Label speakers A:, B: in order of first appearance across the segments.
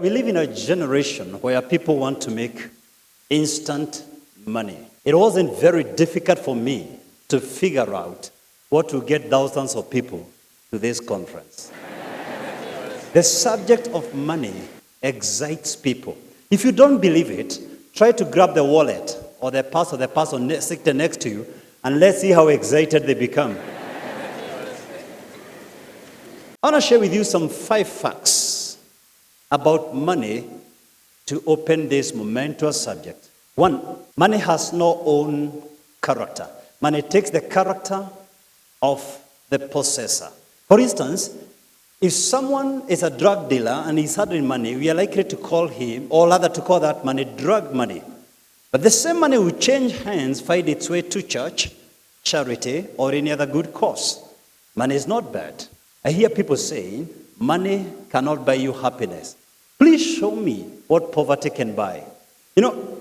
A: We live in a generation where people want to make instant money. It wasn't very difficult for me to figure out what will get thousands of people to this conference. The subject of money excites people. If you don't believe it, try to grab the wallet or the purse of the person sitting next to you, and let's see how excited they become. I want to share with you some 5 facts about money to open this momentous subject. 1, money has no own character. Money takes the character of the possessor. For instance, if someone is a drug dealer and he's handling money, we are likely to call him, or rather to call that money, drug money. But the same money will change hands, find its way to church, charity, or any other good cause. Money is not bad. I hear people saying, money cannot buy you happiness. Please show me what poverty can buy. You know,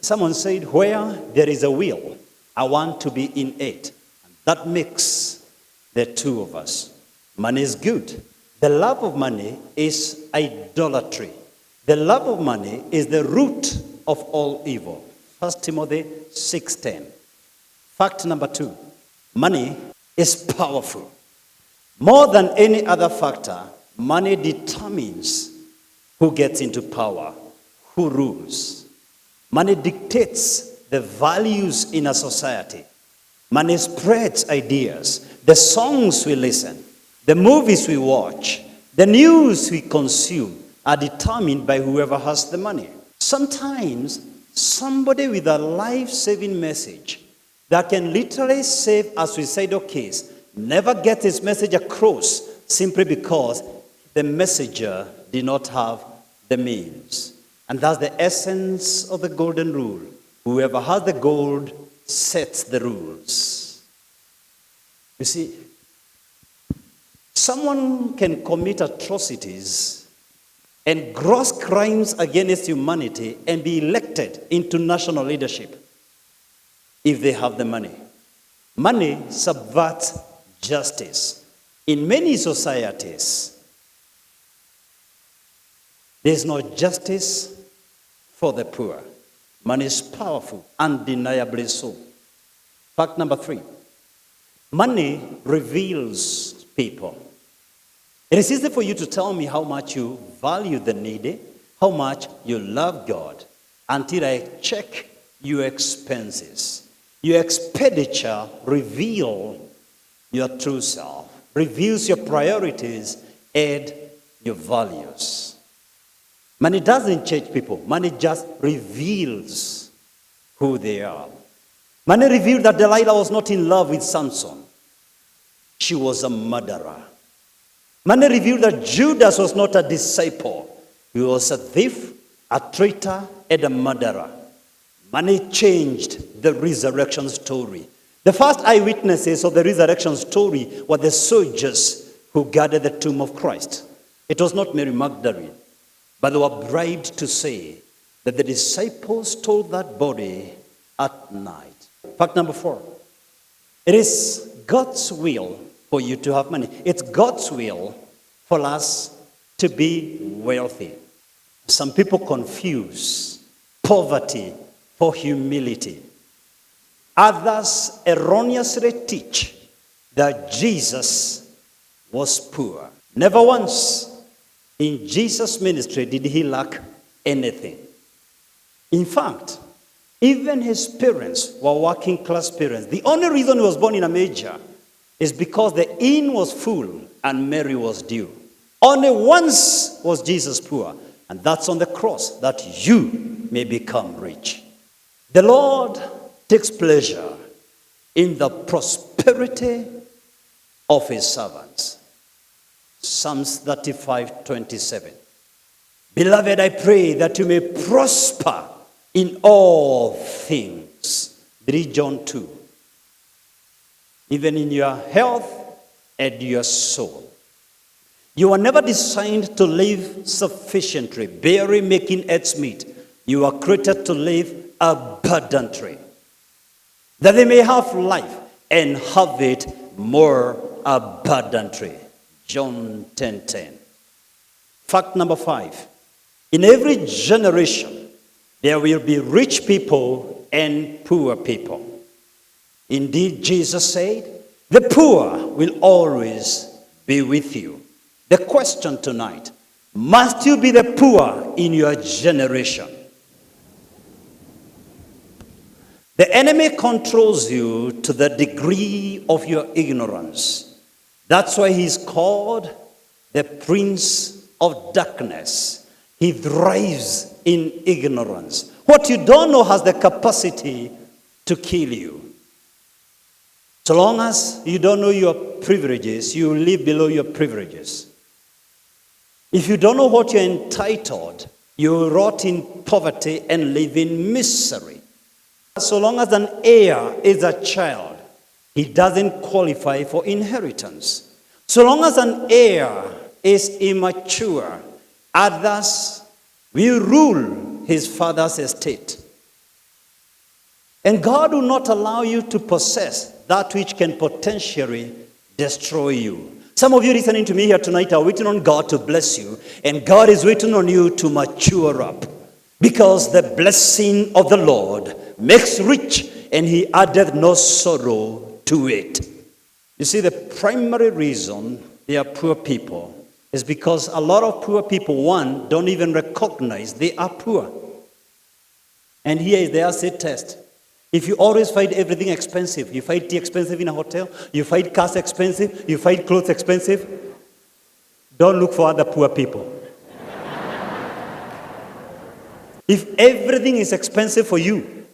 A: someone said, where there is a will, I want to be in it. And that makes the two of us. Money is good. The love of money is idolatry. The love of money is the root of all evil. 1 Timothy 6:10. Fact number 2, money is powerful. More than any other factor, money determines who gets into power, who rules. Money dictates the values in a society. Money spreads ideas. The songs we listen, the movies we watch, the news we consume are determined by whoever has the money. Sometimes somebody with a life-saving message that can literally save a suicidal case never gets his message across simply because the messenger did not have the means. And that's the essence of the golden rule. Whoever has the gold sets the rules. You see, someone can commit atrocities and gross crimes against humanity and be elected into national leadership if they have the money. Money subverts justice. In many societies, there's no justice for the poor. Money is powerful, undeniably so. Fact number 3, money reveals people. It is easy for you to tell me how much you value the needy, how much you love God, until I check your expenses. Your expenditure reveals your true self, reveals your priorities and your values. Money doesn't change people. Money just reveals who they are. Money revealed that Delilah was not in love with Samson. She was a murderer. Money revealed that Judas was not a disciple. He was a thief, a traitor, and a murderer. Money changed the resurrection story. The first eyewitnesses of the resurrection story were the soldiers who guarded the tomb of Christ. It was not Mary Magdalene, but they were bribed to say that the disciples stole that body at night. Fact number 4, it is God's will for you to have money. It's God's will for us to be wealthy. Some people confuse poverty for humility. Others erroneously teach that Jesus was poor. Never once in Jesus' ministry did he lack anything. In fact, even his parents were working class parents. The only reason he was born in a manger is because the inn was full and Mary was due. Only once was Jesus poor, and that's on the cross, that you may become rich. The Lord takes pleasure in the prosperity of his servants. Psalms 35:27. Beloved, I pray that you may prosper in all things. 3 John 2. Even in your health and your soul. You were never designed to live sufficiently, barely making ends meet. You are created to live abundantly, that they may have life and have it more abundantly. John 10:10. Fact number 5. In every generation, there will be rich people and poor people. Indeed, Jesus said, the poor will always be with you. The question tonight, must you be the poor in your generation? The enemy controls you to the degree of your ignorance. That's why he's called the Prince of Darkness. He thrives in ignorance. What you don't know has the capacity to kill you. So long as you don't know your privileges, you live below your privileges. If you don't know what you're entitled, you rot in poverty and live in misery. So long as an heir is a child, he doesn't qualify for inheritance. So long as an heir is immature, others will rule his father's estate. And God will not allow you to possess that which can potentially destroy you. Some of you listening to me here tonight are waiting on God to bless you, and God is waiting on you to mature up. Because the blessing of the Lord makes rich, and he addeth no sorrow to it. You see, the primary reason they are poor people is because a lot of poor people, one, don't even recognize they are poor. And here is the acid test. If you always find everything expensive, you find tea expensive in a hotel, you find cars expensive, you find clothes expensive, don't look for other poor people. If everything is expensive for you,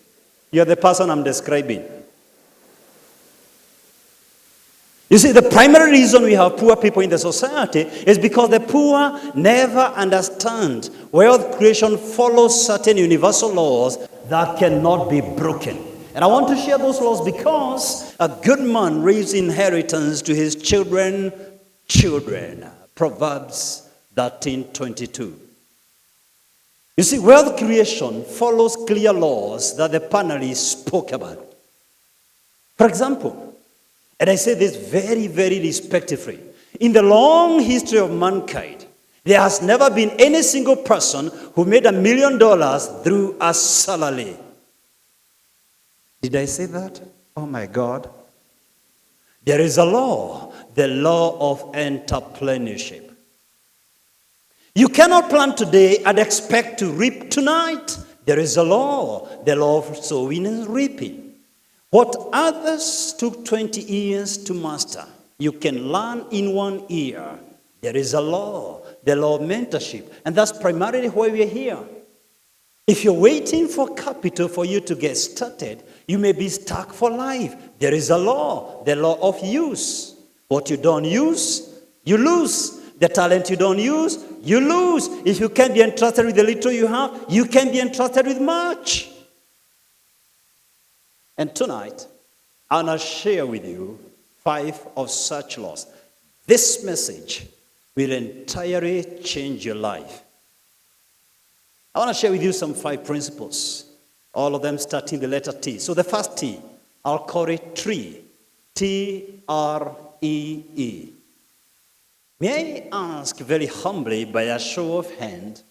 A: you're the person I'm describing. You see, the primary reason we have poor people in the society is because the poor never understand wealth creation follows certain universal laws that cannot be broken. And I want to share those laws because a good man leaves inheritance to his children. Proverbs 13:22. You see, wealth creation follows clear laws that the panelists spoke about. For example, and I say this very, very respectfully, in the long history of mankind, there has never been any single person who made $1 million through a salary. Did I say that? Oh my God. There is a law, the law of entrepreneurship. You cannot plant today and expect to reap tonight. There is a law, the law of sowing and reaping. What others took 20 years to master, you can learn in 1 year. There is a law, the law of mentorship. And that's primarily why we are here. If you're waiting for capital for you to get started, you may be stuck for life. There is a law, the law of use. What you don't use, you lose. The talent you don't use, you lose. If you can't be entrusted with the little you have, you can be entrusted with much. And tonight, I want to share with you 5 of such laws. This message will entirely change your life. I want to share with you some 5 principles, all of them starting the letter T. So the first T, I'll call it tree. T-R-E-E. May I ask very humbly, by a show of hand,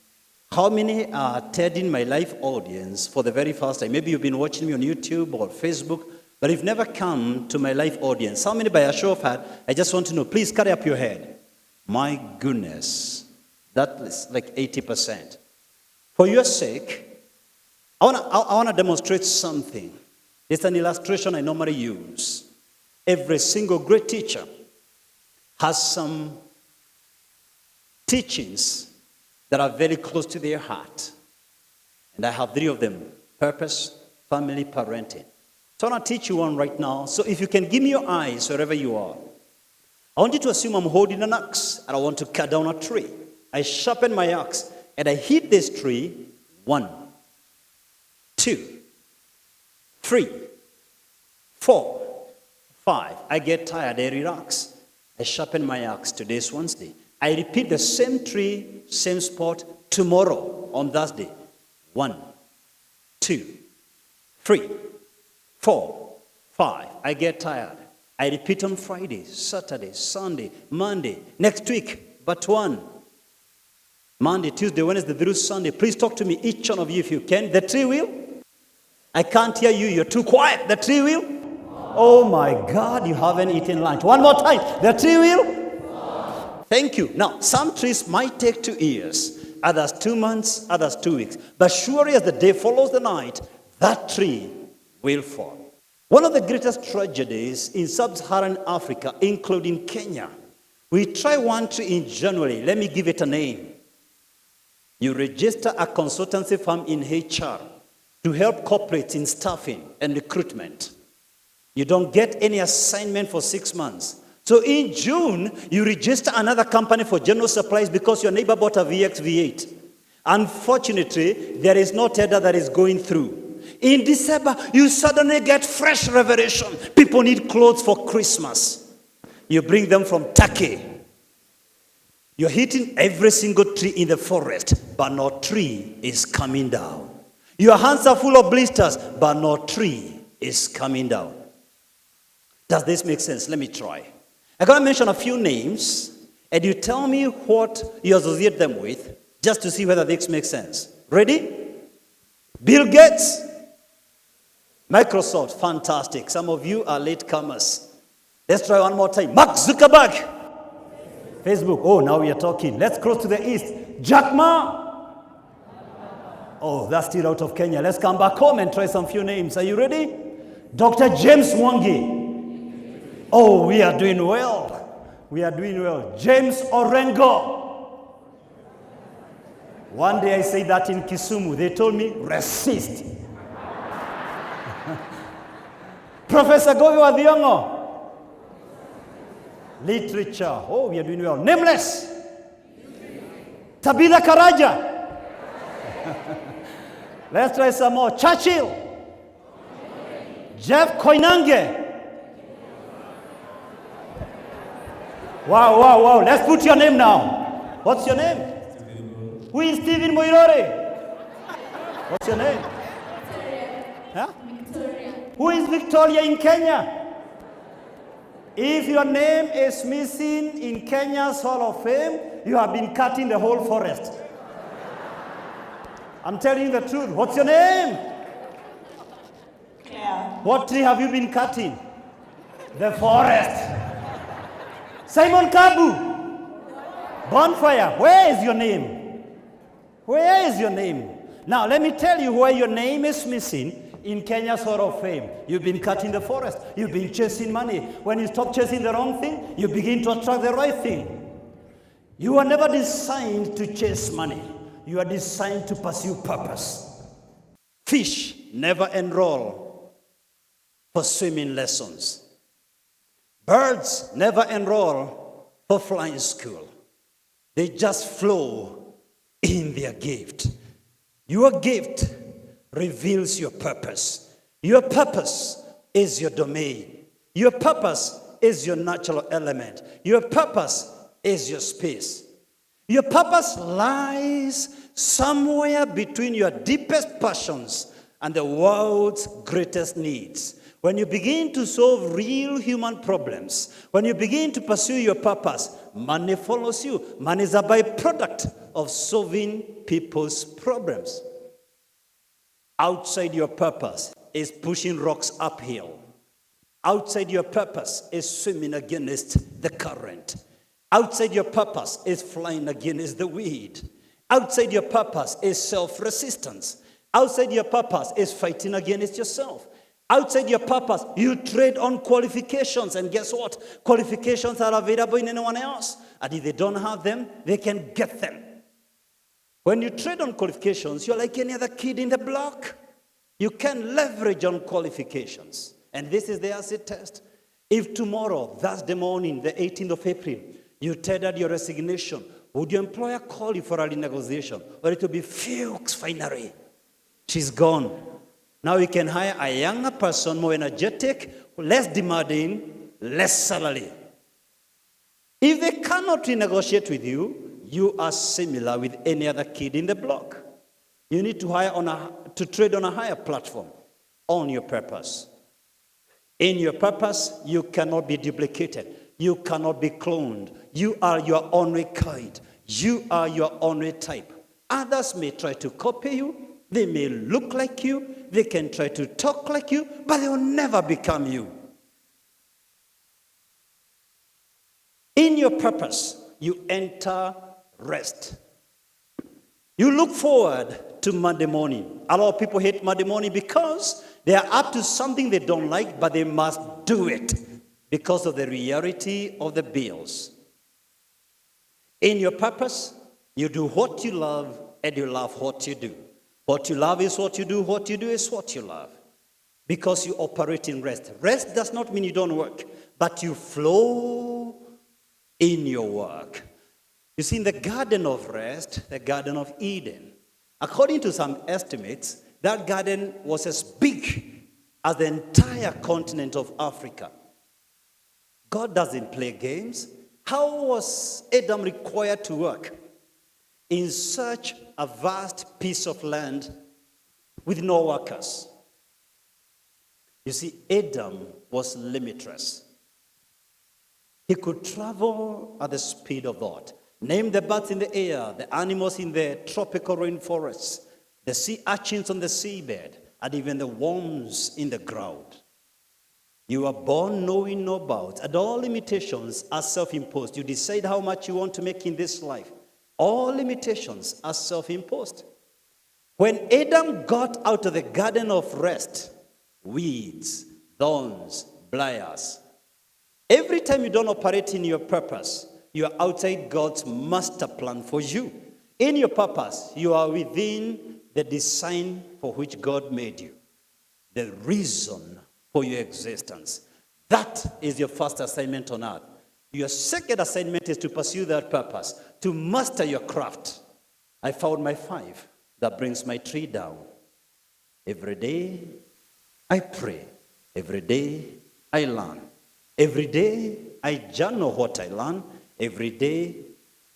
A: how many are attending my live audience for the very first time? Maybe you've been watching me on YouTube or Facebook, but you've never come to my live audience. How many, by a show of hand? I just want to know. Please carry up your head. My goodness, that is like 80%. For your sake, I want to demonstrate something. It's an illustration I normally use. Every single great teacher has some teachings that are very close to their heart. And I have 3 of them: purpose, family, parenting. So I want to teach you one right now. So if you can give me your eyes wherever you are. I want you to assume I'm holding an axe and I want to cut down a tree. I sharpen my axe and I hit this tree. 1, 2, 3, 4, 5. I get tired, I relax. I sharpen my axe. Today's Wednesday. I repeat the same tree, same spot tomorrow on Thursday. 1, 2, 3, 4, 5. I get tired. I repeat on Friday, Saturday, Sunday, Monday, next week, but 1. Monday, Tuesday, Wednesday, through Sunday. Please talk to me, each one of you, if you can. The tree will? I can't hear you. You're too quiet. The tree will? Oh my God, you haven't eaten lunch. One more time. The tree will? Thank you. Now, some trees might take 2 years, others 2 months, others 2 weeks. But surely as the day follows the night, that tree will fall. One of the greatest tragedies in sub-Saharan Africa, including Kenya, we try one tree in January. Let me give it a name. You register a consultancy firm in HR to help corporates in staffing and recruitment. You don't get any assignment for 6 months. So in June, you register another company for general supplies because your neighbor bought a VX V8. Unfortunately, there is no tender that is going through. In December, you suddenly get fresh revelation. People need clothes for Christmas. You bring them from Turkey. You're hitting every single tree in the forest, but no tree is coming down. Your hands are full of blisters, but no tree is coming down. Does this make sense? Let me try. I'm going to mention a few names, and you tell me what you associate them with, just to see whether this makes sense. Ready? Bill Gates. Microsoft, fantastic. Some of you are latecomers. Let's try one more time. Mark Zuckerberg. Facebook. Oh, now we are talking. Let's cross to the east. Jack Ma. Oh, that's still out of Kenya. Let's come back home and try some few names. Are you ready? Dr. James Mwangi. Oh, we are doing well. We are doing well. James Orengo. One day I said that in Kisumu. They told me, resist. Professor Govi Wadhiongo. Literature. Oh, we are doing well. Nameless. Tabitha Karaja. Let's try some more. Churchill. Jeff Koinange. Wow, wow, wow. Let's put your name now. What's your name? Who is Stephen Moirore? What's your name? Huh? Victoria. Who is Victoria in Kenya? If your name is missing in Kenya's Hall of Fame, you have been cutting the whole forest. I'm telling you the truth. What's your name? Claire. What tree have you been cutting? The forest. Simon Kabu. Bonfire. Where is your name? Where is your name? Now, let me tell you where your name is missing. In Kenya's Hall of Fame, you've been cutting the forest. You've been chasing money. When you stop chasing the wrong thing, you begin to attract the right thing. You are never designed to chase money. You are designed to pursue purpose. Fish never enroll for swimming lessons. Birds never enroll for flying school. They just flow in their gift. Your gift reveals your purpose. Your purpose is your domain. Your purpose is your natural element. Your purpose is your space. Your purpose lies somewhere between your deepest passions and the world's greatest needs. When you begin to solve real human problems, when you begin to pursue your purpose, money follows you. Money is a byproduct of solving people's problems. Outside your purpose is pushing rocks uphill. Outside your purpose is swimming against the current. Outside your purpose is flying against the wind. Outside your purpose is self-resistance. Outside your purpose is fighting against yourself. Outside your purpose, you trade on qualifications. And guess what? Qualifications are available in anyone else. And if they don't have them, they can get them. When you trade on qualifications, you're like any other kid in the block. You can leverage on qualifications. And this is the acid test. If tomorrow, that's the morning, the 18th of April, you tendered your resignation, would your employer call you for a renegotiation? Or it will be Fuchs, finally. She's gone. Now you can hire a younger person, more energetic, less demanding, less salary. If they cannot renegotiate with you, you are similar with any other kid in the block. You need to trade on a higher platform, on your purpose. In your purpose, you cannot be duplicated. You cannot be cloned. You are your own kind. You are your own type. Others may try to copy you. They may look like you. They can try to talk like you, but they will never become you. In your purpose, you enter rest. You look forward to Monday morning. A lot of people hate Monday morning because they are up to something they don't like, but they must do it because of the reality of the bills. In your purpose, you do what you love and you love what you do. What you love is what you do is what you love. Because you operate in rest. Rest does not mean you don't work, but you flow in your work. You see, in the Garden of Rest, the Garden of Eden, according to some estimates, that garden was as big as the entire continent of Africa. God doesn't play games. How was Adam required to work in such a vast piece of land with no workers? You see, Adam was limitless. He could travel at the speed of thought. Name the birds in the air, the animals in the tropical rainforests, the sea urchins on the seabed, and even the worms in the ground. You are born knowing no bounds, and all limitations are self-imposed. You decide how much you want to make in this life. All limitations are self-imposed. When Adam got out of the garden of rest, weeds, thorns, briars. Every time you don't operate in your purpose, you are outside God's master plan for you. In your purpose, you are within the design for which God made you. The reason for your existence. That is your first assignment on earth. Your second assignment is to pursue that purpose, to master your craft. I found my 5 that brings my tree down. Every day, I pray. Every day, I learn. Every day, I journal what I learn. Every day,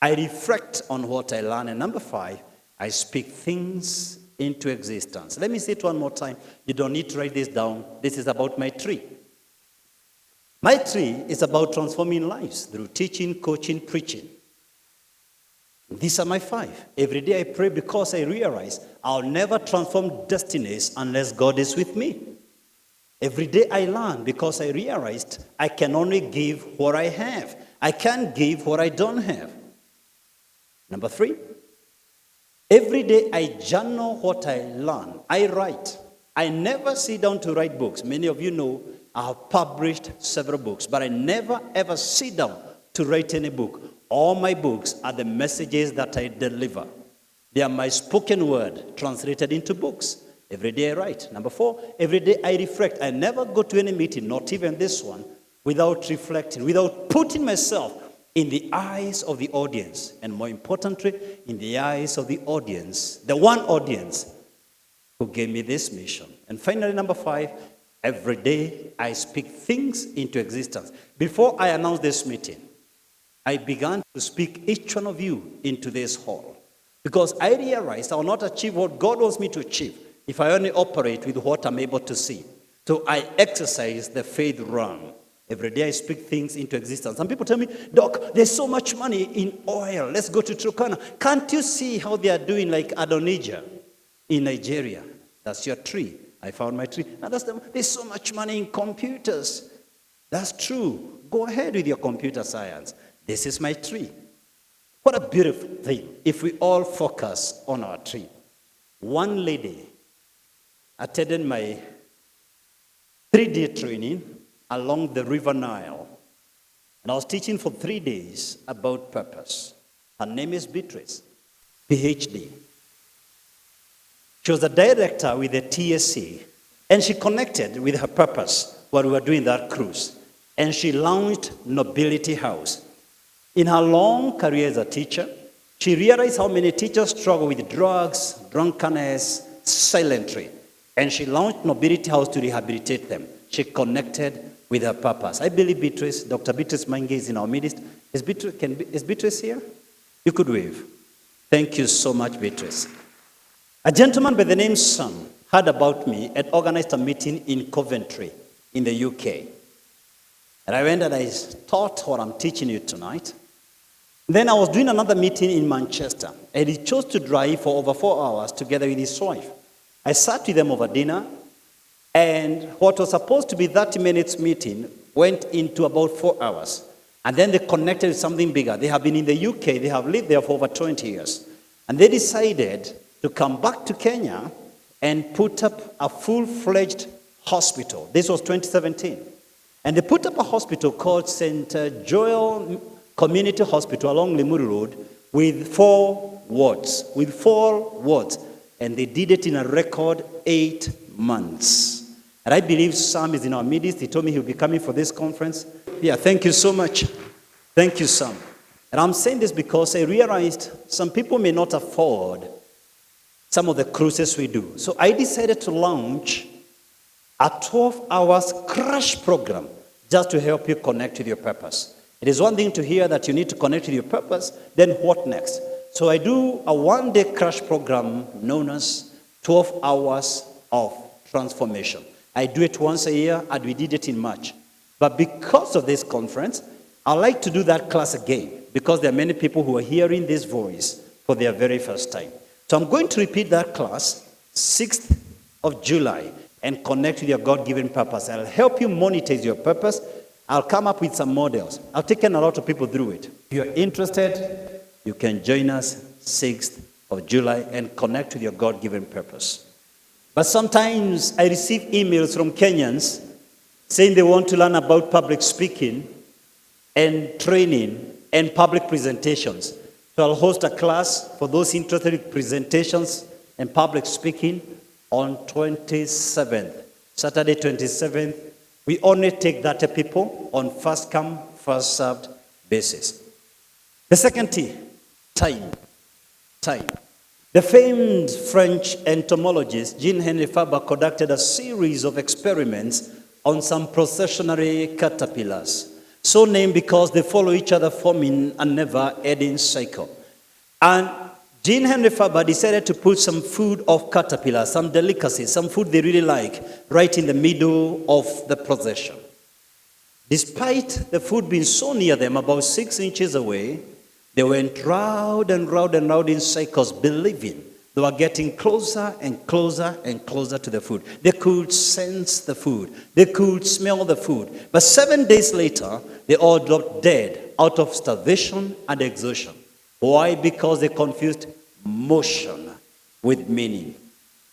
A: I reflect on what I learn. And number 5, I speak things into existence. Let me say it one more time. You don't need to write this down. This is about my tree. My tree is about transforming lives through teaching, coaching, preaching. These are my 5. Every day I pray because I realize I'll never transform destinies unless God is with me. Every day I learn because I realized I can only give what I have. I can't give what I don't have. Number 3, every day I journal what I learn. I write. I never sit down to write books. Many of you know I have published several books, but I never ever sit down to write any book. All my books are the messages that I deliver. They are my spoken word translated into books. Every day I write. Number 4, every day I reflect. I never go to any meeting, not even this one, without reflecting, without putting myself in the eyes of the audience. And more importantly, in the eyes of the audience, the one audience who gave me this mission. And finally, number 5, every day I speak things into existence. Before I announced this meeting, I began to speak each one of you into this hall. Because I realized I will not achieve what God wants me to achieve if I only operate with what I'm able to see. So I exercise the faith realm. Every day I speak things into existence. Some people tell me, Doc, there's so much money in oil. Let's go to Turkana. Can't you see how they are doing like Adonijah in Nigeria? That's your tree. I found my tree. Now there's so much money in computers. That's true. Go ahead with your computer science. This is my tree. What a beautiful thing if we all focus on our tree. One lady attended my 3-day training along the River Nile. And I was teaching for 3 days about purpose. Her name is Beatrice, PhD. She was a director with the TSC, and she connected with her purpose while we were doing that cruise. And she launched Nobility House. In her long career as a teacher, she realized how many teachers struggle with drugs, drunkenness, silentry. And she launched Nobility House to rehabilitate them. She connected with her purpose. I believe Beatrice, Dr. Beatrice Mange is in our midst. Is Beatrice here? You could wave. Thank you so much, Beatrice. A gentleman by the name Sam heard about me and organized a meeting in Coventry in the UK. And I went and I taught what I'm teaching you tonight. Then I was doing another meeting in Manchester, and he chose to drive for over 4 hours together with his wife. I sat with them over dinner, and what was supposed to be 30 minutes meeting went into about 4 hours. And then they connected with something bigger. They have been in the UK. They have lived there for over 20 years. And they decided to come back to Kenya and put up a full-fledged hospital. This was 2017. And they put up a hospital called St. Joel Community Hospital along Limuru Road with 4 wards. And they did it in a record 8 months. And I believe Sam is in our midst. He told me he'll be coming for this conference. Yeah, thank you so much. Thank you, Sam. And I'm saying this because I realized some people may not afford some of the cruises we do. So I decided to launch a 12 hours crash program just to help you connect with your purpose. It is one thing to hear that you need to connect with your purpose, then what next? So I do a one-day crash program known as 12 hours of transformation. I do it once a year, and we did it in March. But because of this conference, I like to do that class again, because there are many people who are hearing this voice for their very first time. So I'm going to repeat that class, 6th of July, and connect with your God-given purpose. I'll help you monetize your purpose. I'll come up with some models. I've taken a lot of people through it. If you're interested, you can join us 6th of July and connect with your God-given purpose. But sometimes I receive emails from Kenyans saying they want to learn about public speaking and training and public presentations. So I'll host a class for those interested in presentations and public speaking on 27th, Saturday 27th. We only take 30 people on first come, first served basis. The second T, time. Time. The famed French entomologist Jean-Henri Faber conducted a series of experiments on some processionary caterpillars, so named because they follow each other, forming a never-ending cycle. And Jean-Henri Faber decided to put some food of caterpillars, some delicacies, some food they really like, right in the middle of the procession. Despite the food being so near them, about 6 inches away, they went round and round and round in cycles, believing they were getting closer and closer and closer to the food. They could sense the food. They could smell the food. But 7 days later, they all dropped dead out of starvation and exhaustion. Why? Because they confused motion with meaning.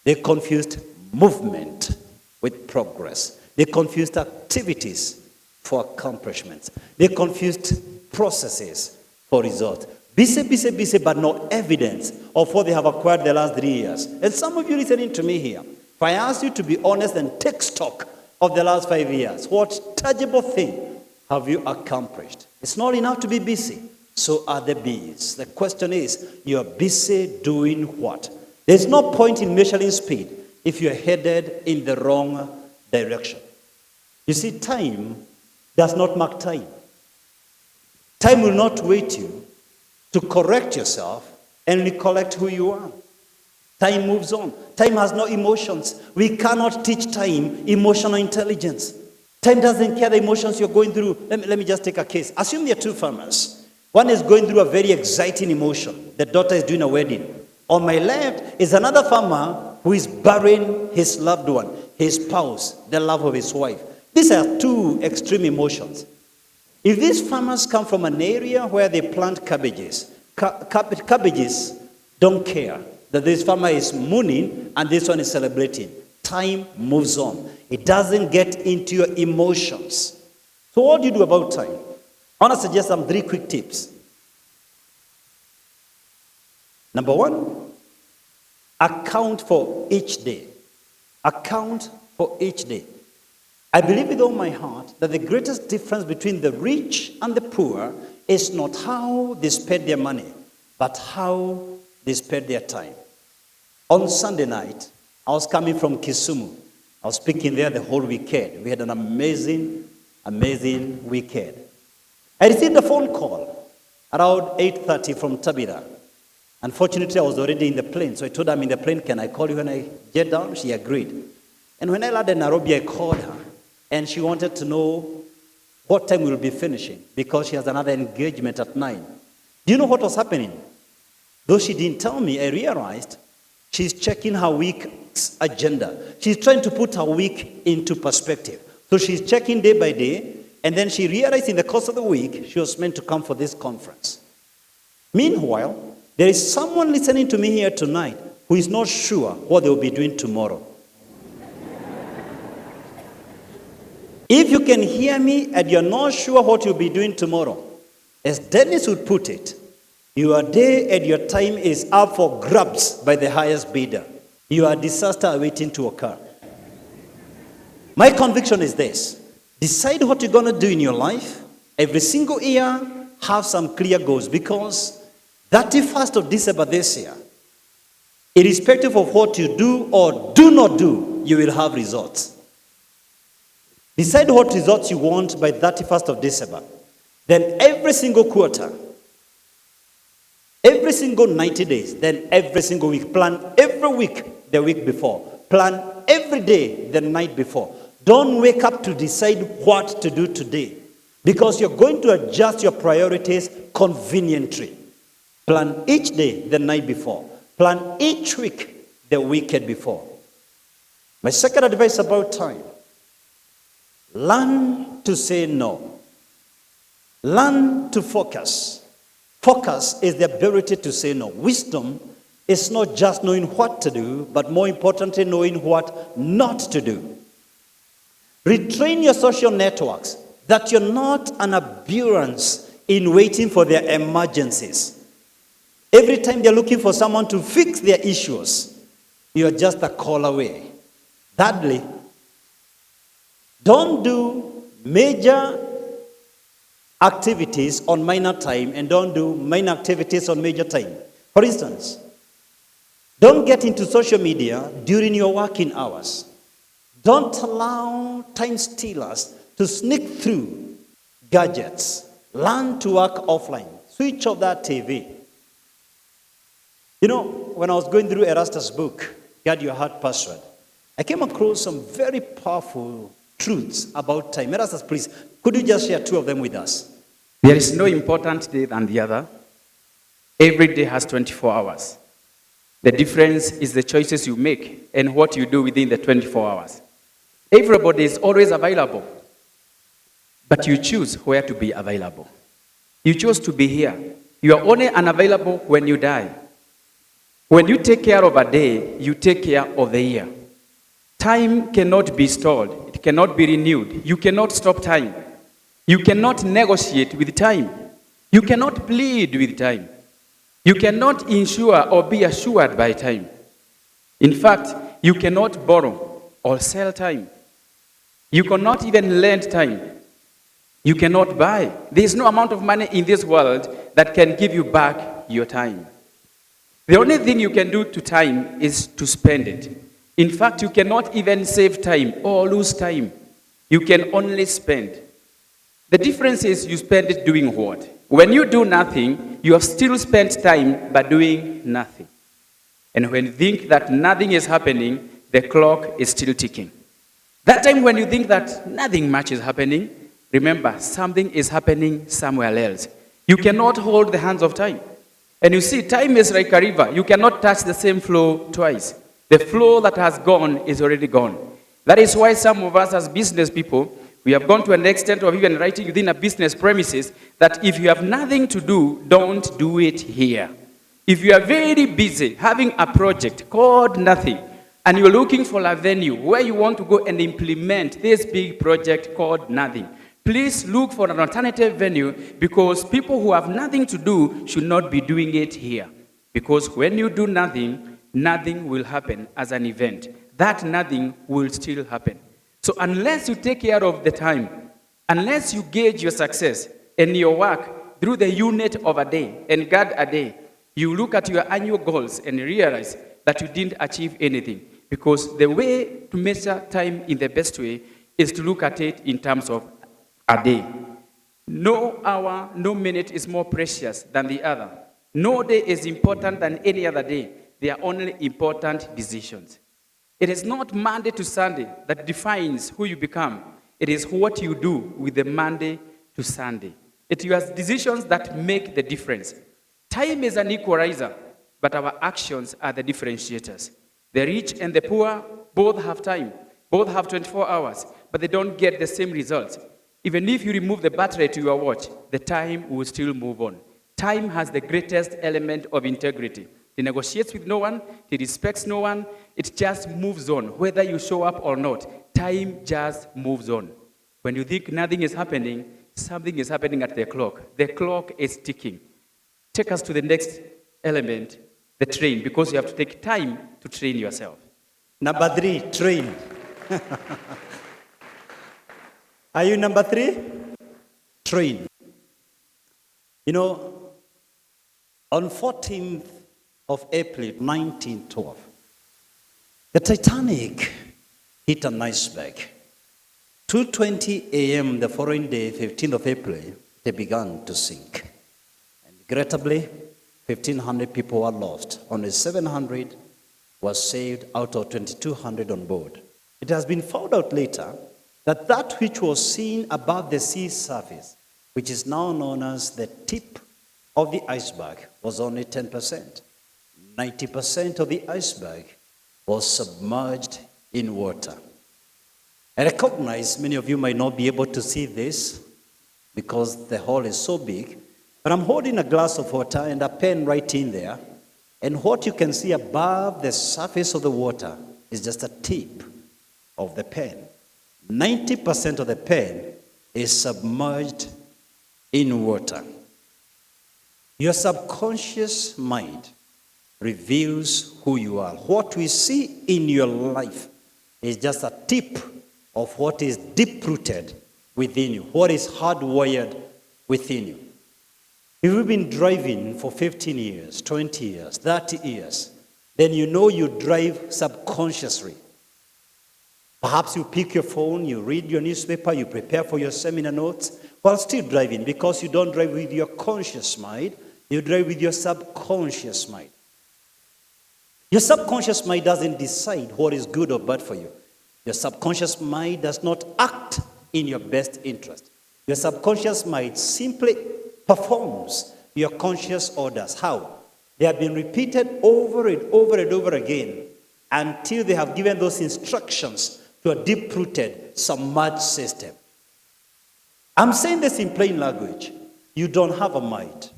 A: They confused movement with progress. They confused activities for accomplishments. They confused processes for results. Busy, but no evidence of what they have acquired the last 3 years. And some of you listening to me here, if I ask you to be honest and take stock of the last 5 years, what tangible thing have you accomplished? It's not enough to be busy. So are the bees. The question is, you're busy doing what? There's no point in measuring speed if you're headed in the wrong direction. You see, time does not mark time. Time will not wait you to correct yourself and recollect who you are. Time moves on. Time has no emotions. We cannot teach time emotional intelligence. Time doesn't care the emotions you're going through. Let me just take a case. Assume there are 2 farmers. One is going through a very exciting emotion. The daughter is doing a wedding. On my left is another farmer who is burying his loved one, his spouse, the love of his wife. These are 2 extreme emotions. If these farmers come from an area where they plant cabbages, cabbages don't care that this farmer is mooning and this one is celebrating. Time moves on. It doesn't get into your emotions. So what do you do about time? I want to suggest some 3 quick tips. Number 1, account for each day. Account for each day. I believe with all my heart that the greatest difference between the rich and the poor is not how they spend their money, but how they spend their time. On Sunday night, I was coming from Kisumu. I was speaking there the whole weekend. We had an amazing weekend. I received a phone call around 8:30 from Tabitha. Unfortunately, I was already in the plane, so I told her I'm in the plane. Can I call you when I get down? She agreed. And when I landed in Nairobi, I called her. And she wanted to know what time we'll be finishing because she has another engagement at 9. Do you know what was happening? Though she didn't tell me, I realized she's checking her week's agenda. She's trying to put her week into perspective. So she's checking day by day, and then she realized in the course of the week, she was meant to come for this conference. Meanwhile, there is someone listening to me here tonight who is not sure what they will be doing tomorrow. If you can hear me and you're not sure what you'll be doing tomorrow, as Dennis would put it, your day and your time is up for grabs by the highest bidder. You are disaster waiting to occur. My conviction is this: decide what you're going to do in your life. Every single year, have some clear goals, because 31st of December this year, irrespective of what you do or do not do, you will have results. Decide what results you want by 31st of December. Then every single quarter, every single 90 days, then every single week. Plan every week the week before. Plan every day the night before. Don't wake up to decide what to do today, because you're going to adjust your priorities conveniently. Plan each day the night before. Plan each week the weekend before. My second advice about time: learn to say no. Learn to focus. Focus is the ability to say no. Wisdom is not just knowing what to do, but more importantly, knowing what not to do. Retrain your social networks that you're not an abundance in waiting for their emergencies. Every time they're looking for someone to fix their issues, you're just a call away. Thirdly, don't do major activities on minor time, and don't do minor activities on major time. For instance, don't get into social media during your working hours. Don't allow time stealers to sneak through gadgets. Learn to work offline. Switch off that TV. You know, when I was going through Erastus' book, Guard Your Heart Password, I came across some very powerful truths about time. Erastus, please, could you just share two of them with us?
B: There is no important day than the other. Every day has 24 hours. The difference is the choices you make and what you do within the 24 hours. Everybody is always available, but you choose where to be available. You choose to be here. You are only unavailable when you die. When you take care of a day, you take care of the year. Time cannot be stored. It cannot be renewed. You cannot stop time. You cannot negotiate with time. You cannot plead with time. You cannot insure or be assured by time. In fact, you cannot borrow or sell time. You cannot even lend time. You cannot buy. There is no amount of money in this world that can give you back your time. The only thing you can do to time is to spend it. In fact, you cannot even save time or lose time. You can only spend. The difference is you spend it doing what? When you do nothing, you have still spent time by doing nothing. And when you think that nothing is happening, the clock is still ticking. That time when you think that nothing much is happening, remember, something is happening somewhere else. You cannot hold the hands of time. And you see, time is like a river. You cannot touch the same flow twice. The flow that has gone is already gone. That is why some of us as business people, we have gone to an extent of even writing within a business premises that if you have nothing to do, don't do it here. If you are very busy having a project called nothing, and you're looking for a venue where you want to go and implement this big project called nothing, please look for an alternative venue, because people who have nothing to do should not be doing it here. Because when you do nothing, nothing will happen as an event. That nothing will still happen. So unless you take care of the time, unless you gauge your success in your work through the unit of a day and guard a day, you look at your annual goals and realize that you didn't achieve anything. Because the way to measure time in the best way is to look at it in terms of a day. No hour, no minute is more precious than the other. No day is important than any other day. They are only important decisions. It is not Monday to Sunday that defines who you become. It is what you do with the Monday to Sunday. It is your decisions that make the difference. Time is an equalizer, but our actions are the differentiators. The rich and the poor both have time, both have 24 hours, but they don't get the same results. Even if you remove the battery to your watch, the time will still move on. Time has the greatest element of integrity. It negotiates with no one, it respects no one, it just moves on. Whether you show up or not, time just moves on. When you think nothing is happening, something is happening at the clock. The clock is ticking. Take us to the next element, the train, because you have to take time to train yourself.
A: Number 3, train. Are you number 3? Train. You know, on 14th of April 1912, the Titanic hit an iceberg. 2:20 a.m. the following day, 15th of April, they began to sink. And regrettably, 1,500 people were lost. Only 700 was saved out of 2,200 on board. It has been found out later that that which was seen above the sea surface, which is now known as the tip of the iceberg, was only 10%. 90% of the iceberg was submerged in water. I recognize many of you might not be able to see this because the hole is so big, but I'm holding a glass of water and a pen right in there, and what you can see above the surface of the water is just a tip of the pen. 90% of the pen is submerged in water. Your subconscious mind reveals who you are. What we see in your life is just a tip of what is deep-rooted within you, what is hardwired within you. If you've been driving for 15 years, 20 years, 30 years, then you know you drive subconsciously. Perhaps you pick your phone, you read your newspaper, you prepare for your seminar notes while still driving, because you don't drive with your conscious mind, you drive with your subconscious mind. Your subconscious mind doesn't decide what is good or bad for you. Your subconscious mind does not act in your best interest. Your subconscious mind simply performs your conscious orders. How? They have been repeated over and over and over again until they have given those instructions to a deep-rooted, submerged system. I'm saying this in plain language. You don't have a mind.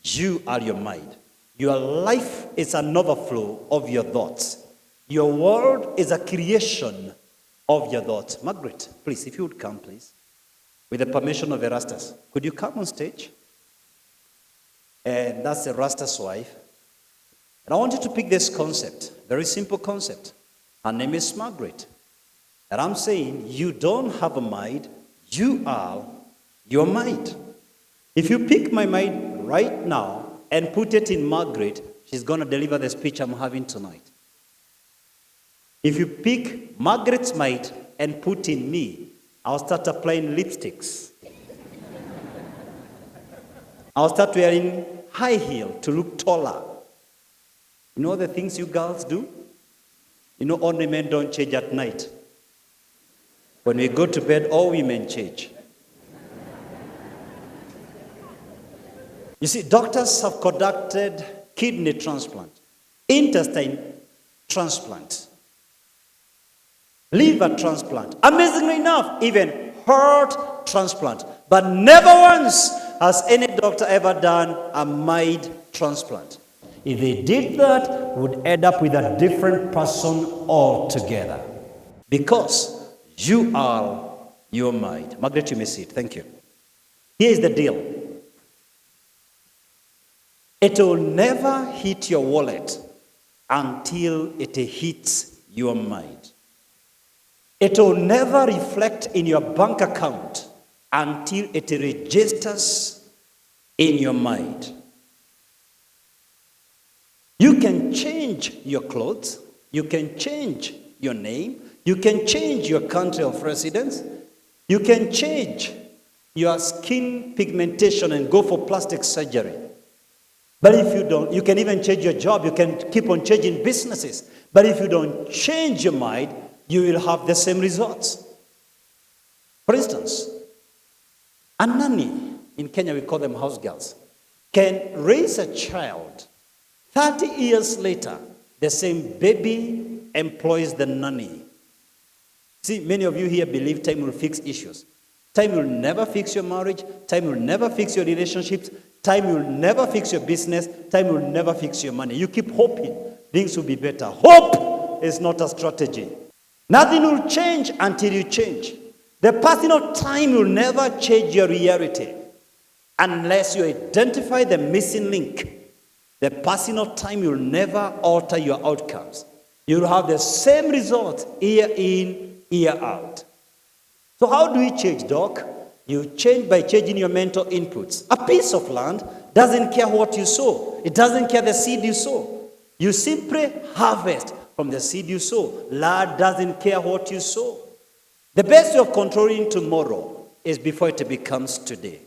A: You are your mind. Your life is an overflow of your thoughts. Your world is a creation of your thoughts. Margaret, please, if you would come, please. With the permission of Erastus. Could you come on stage? And that's Erastus' wife. And I want you to pick this concept. Very simple concept. Her name is Margaret. And I'm saying you don't have a mind. You are your mind. If you pick my mind right now and put it in Margaret, she's going to deliver the speech I'm having tonight. If you pick Margaret's mind and put in me, I'll start applying lipsticks. I'll start wearing high heel to look taller. You know the things you girls do? You know only men don't change at night. When we go to bed, all women change. You see, doctors have conducted kidney transplant, intestine transplant, liver transplant, amazingly enough, even heart transplant. But never once has any doctor ever done a mind transplant. If they did that, we would end up with a different person altogether. Because you are your mind. Margaret, you may sit. Thank you. Here is the deal. It will never hit your wallet until it hits your mind. It will never reflect in your bank account until it registers in your mind. You can change your clothes, you can change your name, you can change your country of residence, you can change your skin pigmentation and go for plastic surgery. But if you don't, you can even change your job, you can keep on changing businesses. But if you don't change your mind, you will have the same results. For instance, a nanny, in Kenya we call them house girls. can raise a child. 30 years later, the same baby employs the nanny. See, many of you here believe time will fix issues. Time will never fix your marriage. Time will never fix your relationships. Time will never fix your business. Time will never fix your money. You keep hoping things will be better. Hope is not a strategy. Nothing will change until you change. The passing of time will never change your reality unless you identify the missing link. The passing of time will never alter your outcomes. You will have the same result year in, year out. So how do we change, Doc? You change by changing your mental inputs. A piece of land doesn't care what you sow. It doesn't care the seed you sow. You simply harvest from the seed you sow. Land doesn't care what you sow. The best way of controlling tomorrow is before it becomes today.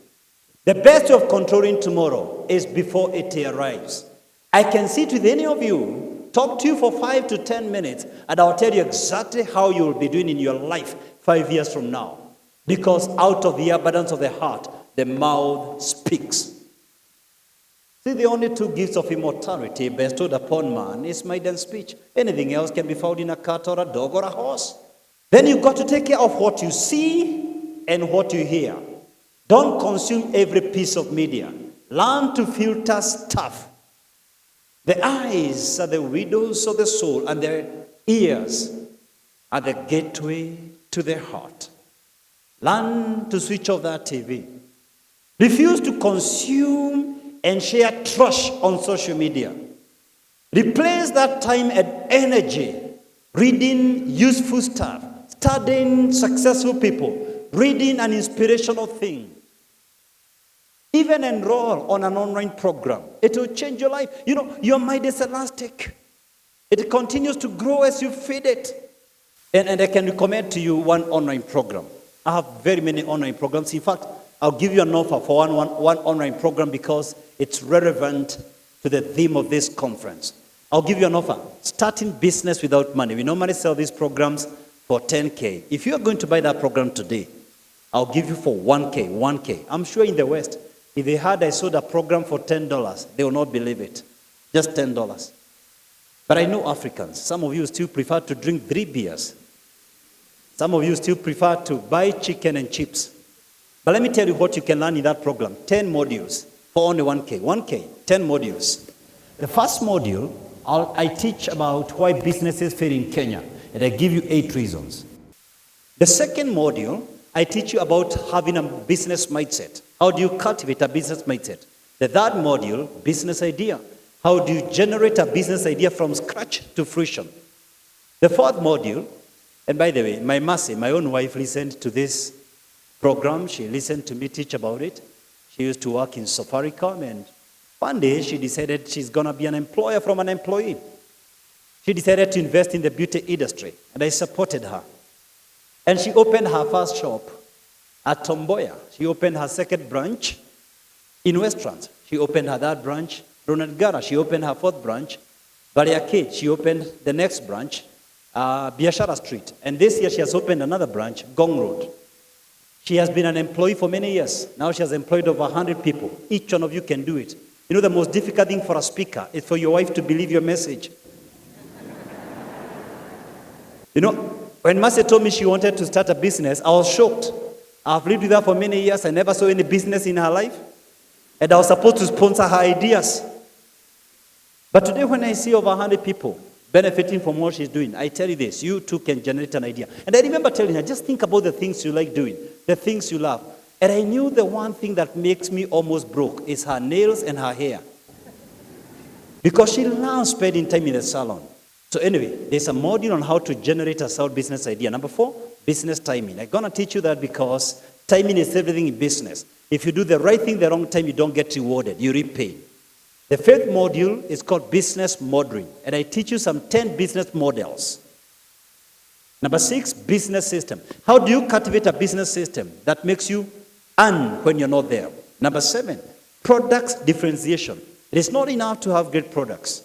A: The best way of controlling tomorrow is before it arrives. I can sit with any of you, talk to you for 5 to 10 minutes, and I'll tell you exactly how you will be doing in your life 5 years from now. Because out of the abundance of the heart, the mouth speaks. See, the only two gifts of immortality bestowed upon man is might and speech. Anything else can be found in a cat or a dog or a horse. Then you've got to take care of what you see and what you hear. Don't consume every piece of media. Learn to filter stuff. The eyes are the windows of the soul, and the ears are the gateway to the heart. Learn to switch off that TV. Refuse to consume and share trash on social media. Replace that time and energy reading useful stuff, studying successful people, reading an inspirational thing. Even enroll on an online program. It will change your life. You know, your mind is elastic. It continues to grow as you feed it. And I can recommend to you one online program. I have very many online programs. In fact, I'll give you an offer for one online program because it's relevant to the theme of this conference. I'll give you an offer. Starting business without money. We normally sell these programs for 10K. If you are going to buy that program today, I'll give you for 1K. I'm sure in the West, if they had I sold a program for $10, they will not believe it. Just $10. But I know Africans. Some of you still prefer to drink 3 beers. Some of you still prefer to buy chicken and chips. But let me tell you what you can learn in that program. 10 modules for only 1K. 1K, 10 modules. The first module, I teach about why businesses fail in Kenya. And I give you 8 reasons. The second module, I teach you about having a business mindset. How do you cultivate a business mindset? The third module, business idea. How do you generate a business idea from scratch to fruition? The fourth module, and by the way, my Mercy, my own wife, listened to this program. She listened to me teach about it. She used to work in Safaricom, and one day she decided she's going to be an employer from an employee. She decided to invest in the beauty industry, and I supported her. And she opened her first shop at Tomboya. She opened her second branch in Westlands. She opened her third branch, Ronald Gara. She opened her fourth branch, Bariakid. She opened the next branch, Biashara Street. And this year she has opened another branch, Gong Road. She has been an employee for many years. Now she has employed over 100 people. Each one of you can do it. You know, the most difficult thing for a speaker is for your wife to believe your message. You know, when Mercy told me she wanted to start a business, I was shocked. I've lived with her for many years. I never saw any business in her life. And I was supposed to sponsor her ideas. But today when I see over 100 people benefiting from what she's doing, I tell you this, you too can generate an idea. And I remember telling her, just think about the things you like doing, the things you love. And I knew the one thing that makes me almost broke is her nails and her hair. Because she loves spending time in the salon. So anyway, there's a module on how to generate a sound business idea. Number 4, business timing. I'm going to teach you that because timing is everything in business. If you do the right thing the wrong time, you don't get rewarded. You reap pain. The 5th module is called business modeling. And I teach you some 10 business models. Number 6, business system. How do you cultivate a business system that makes you earn when you're not there? Number 7, products differentiation. It is not enough to have great products.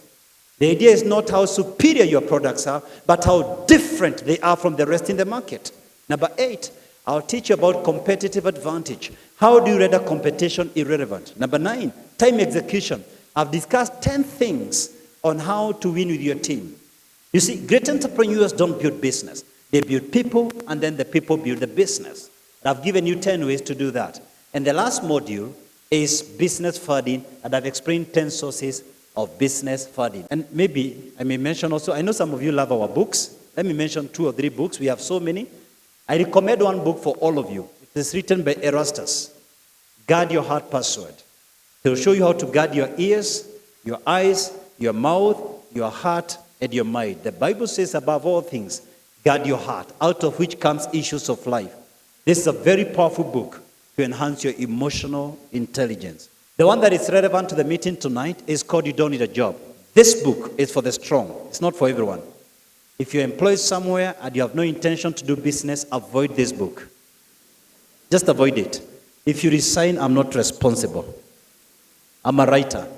A: The idea is not how superior your products are, but how different they are from the rest in the market. Number 8, I'll teach you about competitive advantage. How do you render competition irrelevant? Number 9, time execution. I've discussed 10 things on how to win with your team. You see, great entrepreneurs don't build business. They build people, and then the people build the business. I've given you 10 ways to do that. And the last module is business funding, and I've explained 10 sources of business funding. And maybe I may mention also, I know some of you love our books. Let me mention 2 or 3 books. We have so many. I recommend one book for all of you. It is written by Erastus. Guard Your Heart Password. It will show you how to guard your ears, your eyes, your mouth, your heart, and your mind. The Bible says above all things, guard your heart, out of which comes issues of life. This is a very powerful book to enhance your emotional intelligence. The one that is relevant to the meeting tonight is called You Don't Need a Job. This book is for the strong. It's not for everyone. If you're employed somewhere and you have no intention to do business, avoid this book. Just avoid it. If you resign, I'm not responsible. I'm a writer.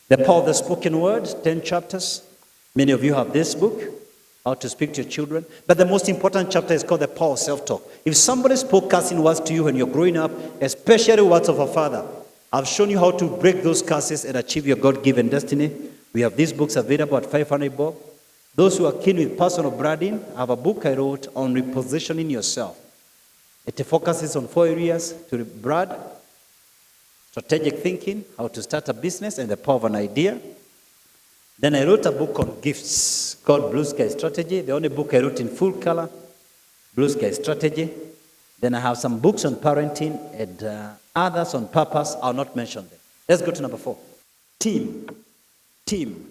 A: The Power of the Spoken Word, 10 chapters. Many of you have this book, How to Speak to Your Children. But the most important chapter is called The Power of Self-Talk. If somebody spoke cursing words to you when you're growing up, especially words of a father, I've shown you how to break those curses and achieve your God-given destiny. We have these books available at 500 bob. Those who are keen with personal branding, I have a book I wrote on repositioning yourself. It focuses on 4 areas: to brand, strategic thinking, how to start a business, and the power of an idea. Then I wrote a book on gifts called Blue Sky Strategy, the only book I wrote in full color, Blue Sky Strategy. Then I have some books on parenting and others on purpose. I'll not mention them. Let's go to number 4. Team.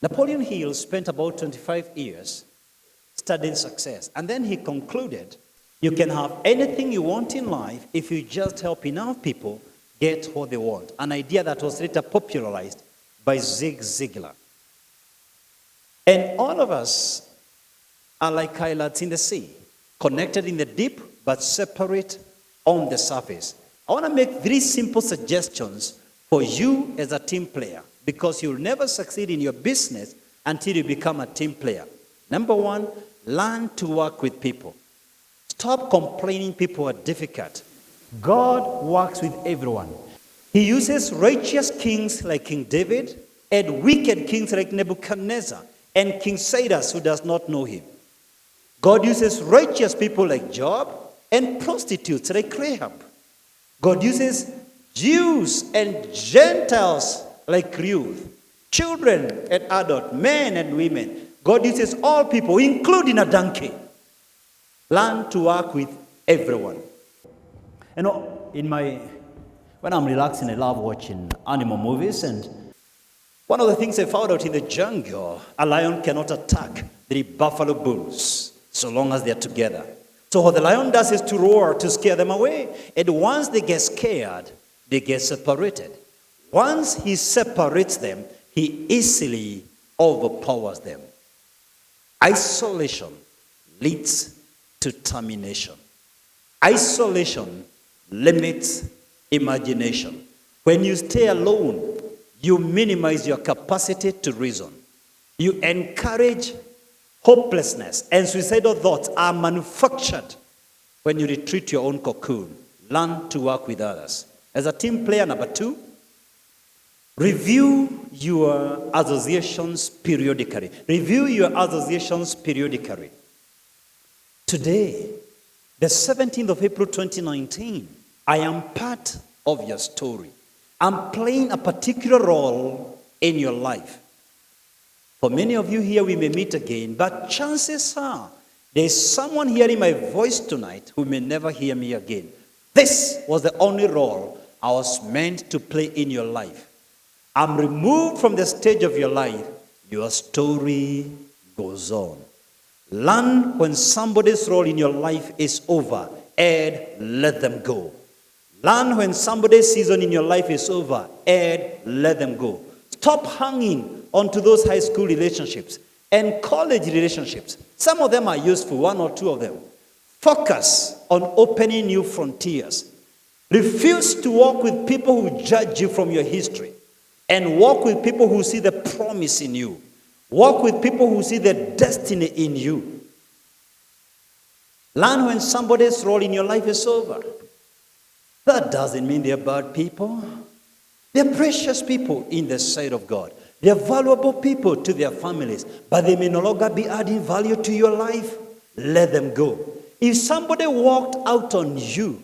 A: Napoleon Hill spent about 25 years studying success. And then he concluded, you can have anything you want in life if you just help enough people get what they want. An idea that was later popularized by Zig Ziglar. And all of us are like islands in the sea, connected in the deep, but separate on the surface. I want to make 3 simple suggestions for you as a team player, because you'll never succeed in your business until you become a team player. Number 1, learn to work with people. Stop complaining people are difficult. God works with everyone. He uses righteous kings like King David and wicked kings like Nebuchadnezzar and King Cyrus who does not know him. God uses righteous people like Job and prostitutes like Rahab. God uses Jews and Gentiles like Ruth, children and adults, men and women. God uses all people, including a donkey. Learn to work with everyone. You know, when I'm relaxing, I love watching animal movies. And one of the things I found out in the jungle, a lion cannot attack 3 buffalo bulls so long as they're together. So what the lion does is to roar to scare them away. And once they get scared, they get separated. Once he separates them, he easily overpowers them. Isolation leads to termination. Isolation limits imagination. When you stay alone, you minimize your capacity to reason. You encourage hopelessness, and suicidal thoughts are manufactured when you retreat to your own cocoon. Learn to work with others. As a team player, number 2, review your associations periodically. Review your associations periodically. Today, the 17th of April 2019, I am part of your story. I'm playing a particular role in your life. For many of you here, we may meet again, but chances are there's someone hearing my voice tonight who may never hear me again. This was the only role I was meant to play in your life. I'm removed from the stage of your life. Your story goes on. Learn when somebody's role in your life is over and let them go. Learn when somebody's season in your life is over and let them go. Stop hanging onto those high school relationships and college relationships. Some of them are useful, 1 or 2 of them. Focus on opening new frontiers. Refuse to walk with people who judge you from your history, and walk with people who see the promise in you. Walk with people who see the destiny in you. Learn when somebody's role in your life is over. That doesn't mean they're bad people. They're precious people in the sight of God. They're valuable people to their families, but they may no longer be adding value to your life. Let them go. If somebody walked out on you,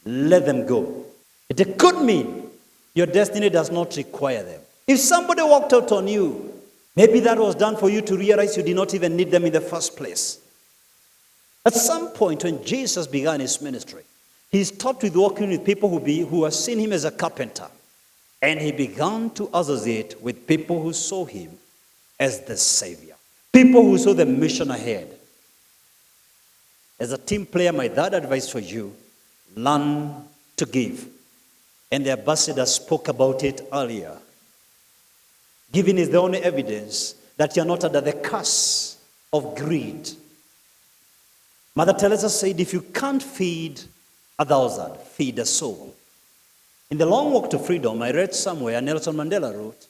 A: let them go. It could mean your destiny does not require them. If somebody walked out on you, maybe that was done for you to realize you did not even need them in the first place. At some point when Jesus began his ministry, he stopped with working with people who had seen him as a carpenter. And he began to associate with people who saw him as the Savior. People who saw the mission ahead. As a team player, my third advice for you, learn to give. And the ambassador spoke about it earlier. Giving is the only evidence that you're not under the curse of greed. Mother Teresa said, if you can't feed 1,000, feed a soul. In the long walk to freedom, I read somewhere, Nelson Mandela wrote,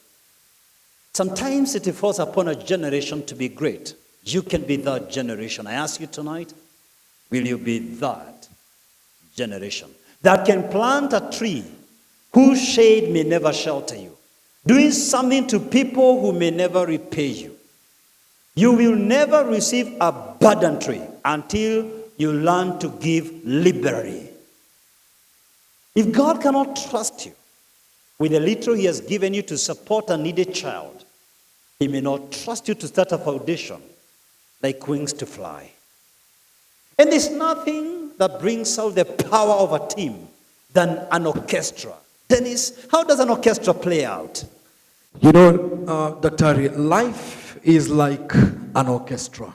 A: sometimes it falls upon a generation to be great. You can be that generation. I ask you tonight, will you be that generation that can plant a tree whose shade may never shelter you, doing something to people who may never repay you? You will never receive abundantly until you learn to give liberally. If God cannot trust you with the little he has given you to support a needy child, he may not trust you to start a foundation like wings to fly. And there's nothing that brings out the power of a team than an orchestra. Dennis, how does an orchestra play out?
C: You know, Dr. Ari, life is like an orchestra.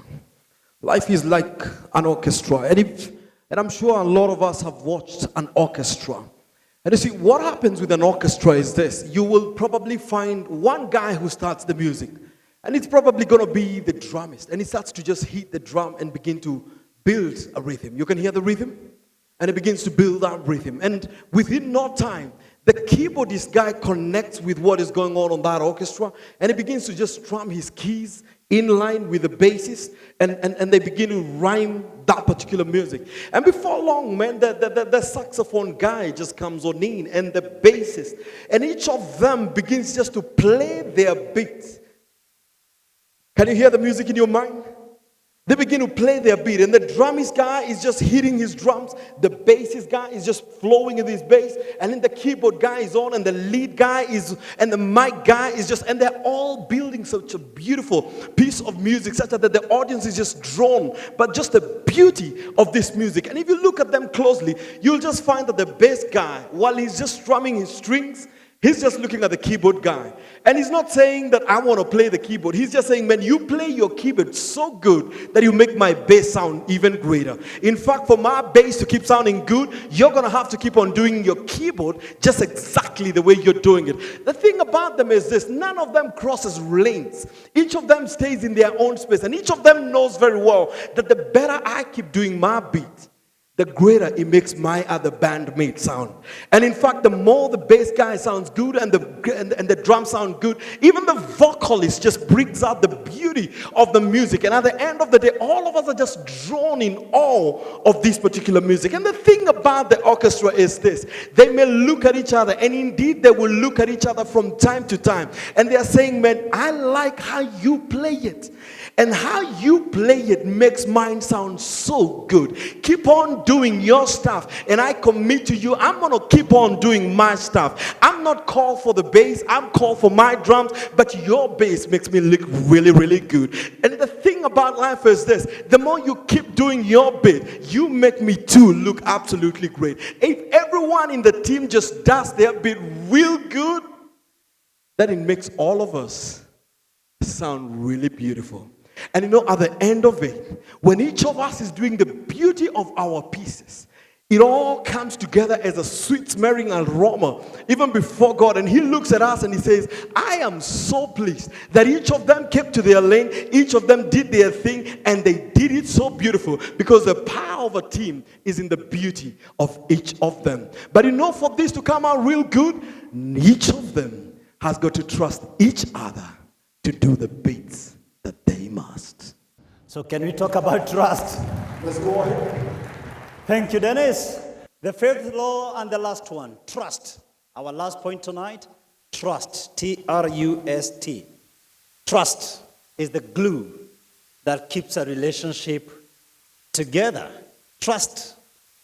C: Life is like an orchestra. And I'm sure a lot of us have watched an orchestra. And you see, what happens with an orchestra is this. You will probably find one guy who starts the music. And it's probably going to be the drummist. And he starts to just hit the drum and begin to build a rhythm. You can hear the rhythm? And it begins to build that rhythm. And within no time, the keyboardist guy connects with what is going on that orchestra. And he begins to just strum his keys in line with the bassist, and they begin to rhyme that particular music. And before long, man, the saxophone guy just comes on in, and the bassist, and each of them begins just to play their beat. Can you hear the music in your mind? They begin to play their beat, and the drummist guy is just hitting his drums. The bassist guy is just flowing with his bass, and then the keyboard guy is on, and the lead guy is, and the mic guy is just, and they're all building such a beautiful piece of music, such that the audience is just drawn by just the beauty of this music. And if you look at them closely, you'll just find that the bass guy, while he's just strumming his strings, he's just looking at the keyboard guy. And he's not saying that I want to play the keyboard. He's just saying, man, you play your keyboard so good that you make my bass sound even greater. In fact, for my bass to keep sounding good, you're going to have to keep on doing your keyboard just exactly the way you're doing it. The thing about them is this. None of them crosses lanes. Each of them stays in their own space. And each of them knows very well that the better I keep doing my beat, the greater it makes my other bandmate sound. And in fact, the more the bass guy sounds good and the drum sound good, even the vocalist just brings out the beauty of the music. And at the end of the day, all of us are just drawn in awe of this particular music. And the thing about the orchestra is this. They may look at each other, and indeed they will look at each other from time to time. And they are saying, man, I like how you play it. And how you play it makes mine sound so good. Keep on doing your stuff. And I commit to you, I'm going to keep on doing my stuff. I'm not called for the bass. I'm called for my drums. But your bass makes me look really, really good. And the thing about life is this. The more you keep doing your bit, you make me too look absolutely great. If everyone in the team just does their bit real good, then it makes all of us sound really beautiful. And you know, at the end of it, when each of us is doing the beauty of our pieces, it all comes together as a sweet smelling aroma, even before God. And he looks at us and he says, I am so pleased that each of them kept to their lane, each of them did their thing, and they did it so beautiful, because the power of a team is in the beauty of each of them. But you know, for this to come out real good, each of them has got to trust each other to do the beats that they must.
A: So can we talk about trust?
C: Let's go ahead.
A: Thank you, Dennis. The fifth law and the last one, trust. Our last point tonight, trust. T-R-U-S-T. Trust is the glue that keeps a relationship together. Trust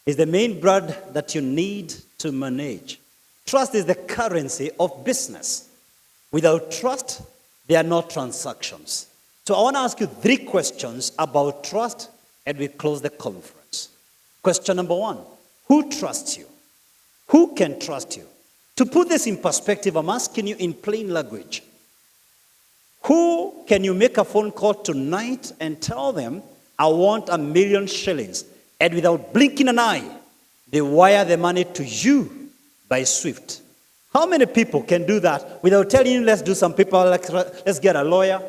A: is the main bread that you need to manage. Trust is the currency of business. Without trust, there are no transactions. So I want to ask you 3 questions about trust, and we close the conference. Question number 1, who trusts you? Who can trust you? To put this in perspective, I'm asking you in plain language. Who can you make a phone call tonight and tell them, I want 1 million shillings, and without blinking an eye, they wire the money to you by Swift? How many people can do that without telling you, let's do some people, let's get a lawyer?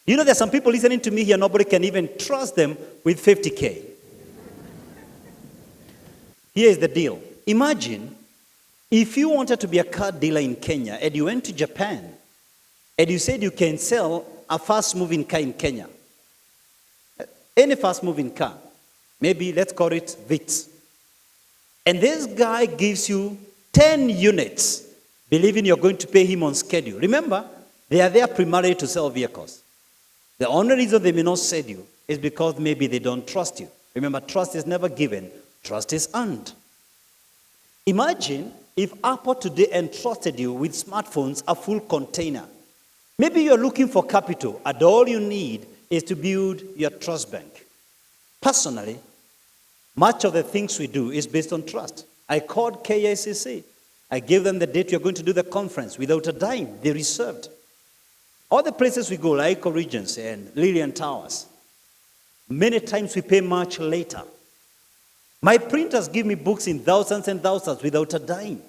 A: You know, there's some people listening to me here, nobody can even trust them with 50K. Here is the deal. Imagine if you wanted to be a car dealer in Kenya and you went to Japan and you said you can sell a fast-moving car in Kenya. Any fast-moving car. Maybe let's call it Vitz. And this guy gives you 10 units, believing you're going to pay him on schedule. Remember, they are there primarily to sell vehicles. The only reason they may not sell you is because maybe they don't trust you. Remember, trust is never given, trust is earned. Imagine if Apple today entrusted you with smartphones, a full container. Maybe you're looking for capital, and all you need is to build your trust bank. Personally, much of the things we do is based on trust. I called KICC. I gave them the date you're going to do the conference. Without a dime, they reserved. All the places we go, like Regency and Lillian Towers, many times we pay much later. My printers give me books in thousands and thousands without a dime.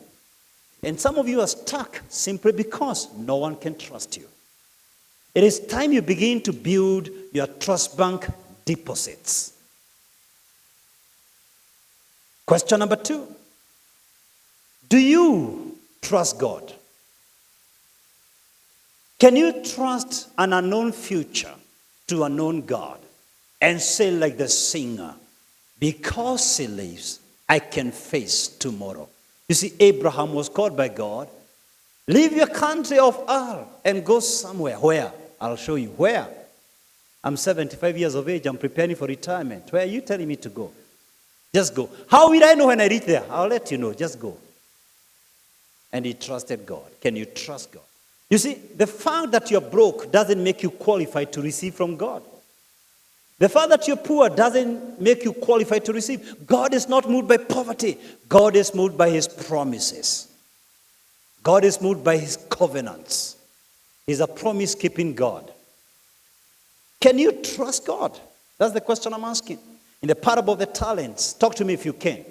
A: And some of you are stuck simply because no one can trust you. It is time you begin to build your trust bank deposits. Question number 2. Do you trust God? Can you trust an unknown future to a known God and say like the singer, because he lives, I can face tomorrow? You see, Abraham was called by God, leave your country of Ar and go somewhere. Where? I'll show you. Where? I'm 75 years of age. I'm preparing for retirement. Where are you telling me to go? Just go. How will I know when I reach there? I'll let you know. Just go. And he trusted God. Can you trust God? You see, the fact that you're broke doesn't make you qualified to receive from God. The fact that you're poor doesn't make you qualified to receive. God is not moved by poverty. God is moved by his promises. God is moved by his covenants. He's a promise-keeping God. Can you trust God? That's the question I'm asking. In the parable of the talents, talk to me if you can.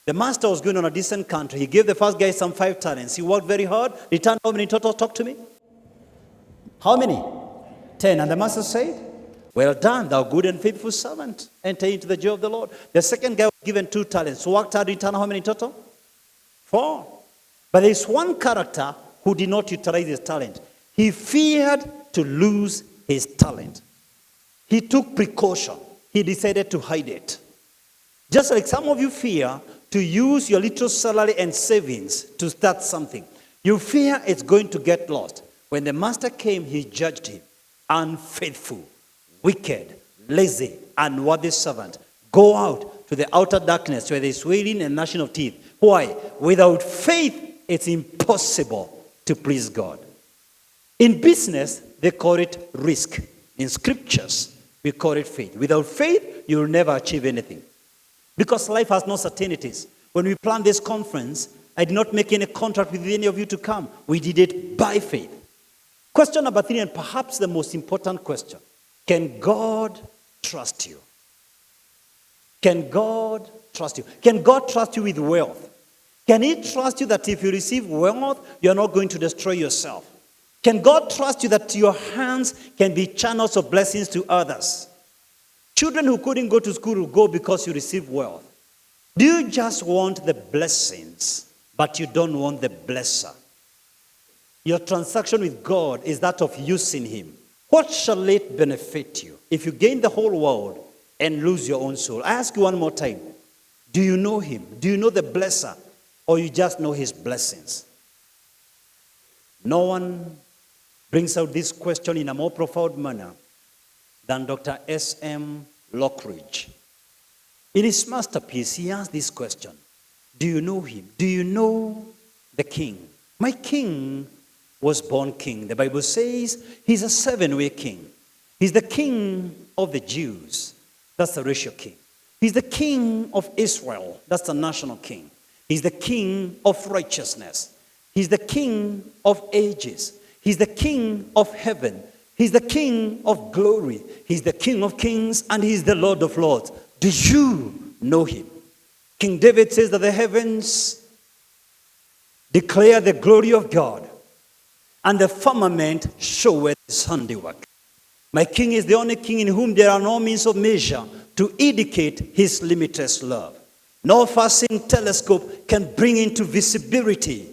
A: The master was going on a distant country. He gave the first guy some 5 talents. He worked very hard. Returned how many total? Talk to me. How many? 10. And the master said, well done, thou good and faithful servant. Enter into the joy of the Lord. The second guy was given 2 talents. Worked hard, returned how many total? 4. But there is one character who did not utilize his talent. He feared to lose his talent. He took precaution. He decided to hide it. Just like some of you fear to use your little salary and savings to start something. You fear it's going to get lost. When the master came, he judged him. Unfaithful, wicked, lazy, unworthy servant. Go out to the outer darkness where there is wailing and gnashing of teeth. Why? Without faith, it's impossible to please God. In business, they call it risk. In scriptures, we call it faith. Without faith, you will never achieve anything. Because life has no certainties. When we planned this conference, I did not make any contract with any of you to come. We did it by faith. Question number 3, and perhaps the most important question. Can God trust you? Can God trust you? Can God trust you with wealth? Can he trust you that if you receive wealth, you're not going to destroy yourself? Can God trust you that your hands can be channels of blessings to others? Children who couldn't go to school will go because you receive wealth. Do you just want the blessings, but you don't want the blesser? Your transaction with God is that of using him. What shall it benefit you if you gain the whole world and lose your own soul. I ask you one more time. Do you know him? Do you know the blesser? Or you just know his blessings? No one brings out this question in a more profound manner than Dr. S.M. Lockridge. In his masterpiece, he asked this question. Do you know him? Do you know the king? My king was born king. The Bible says he's a 7-way king. He's the king of the Jews. That's the racial king. He's the king of Israel. That's the national king. He's the king of righteousness. He's the king of ages. He's the king of heaven. He's the king of glory. He's the king of kings and he's the Lord of lords. Do you know him? King David says that the heavens declare the glory of God and the firmament showeth his handiwork. My king is the only king in whom there are no means of measure to indicate his limitless love. No far-seeing telescope can bring into visibility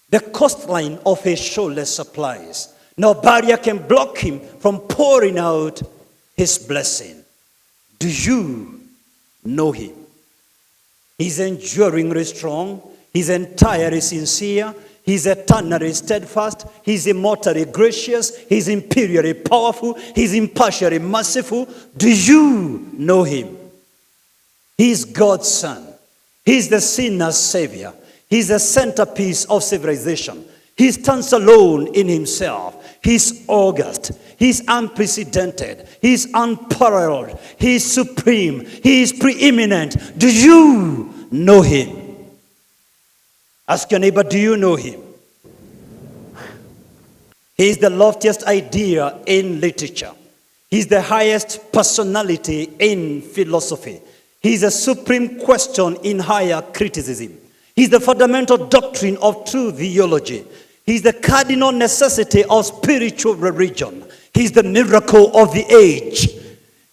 A: the coastline of his shoreless supplies. No barrier can block him from pouring out his blessing. Do you know him? He's enduringly strong. He's entirely sincere. He's eternally steadfast. He's immortally gracious. He's imperially powerful. He's impartially merciful. Do you know him? He's God's son. He's the sinner's savior. He's the centerpiece of civilization. He stands alone in himself. He's august. He's unprecedented. He's unparalleled. He's supreme. He's preeminent. Do you know him? Ask your neighbor, do you know him? He's the loftiest idea in literature. He's the highest personality in philosophy. He's a supreme question in higher criticism. He's the fundamental doctrine of true theology. He's the cardinal necessity of spiritual religion. He's the miracle of the age.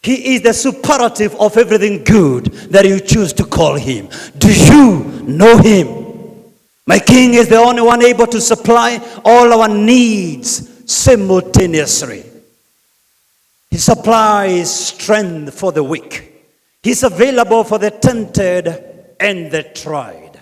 A: He is the superlative of everything good that you choose to call him. Do you know him? My king is the only one able to supply all our needs simultaneously. He supplies strength for the weak. He's available for the tempted and the tried.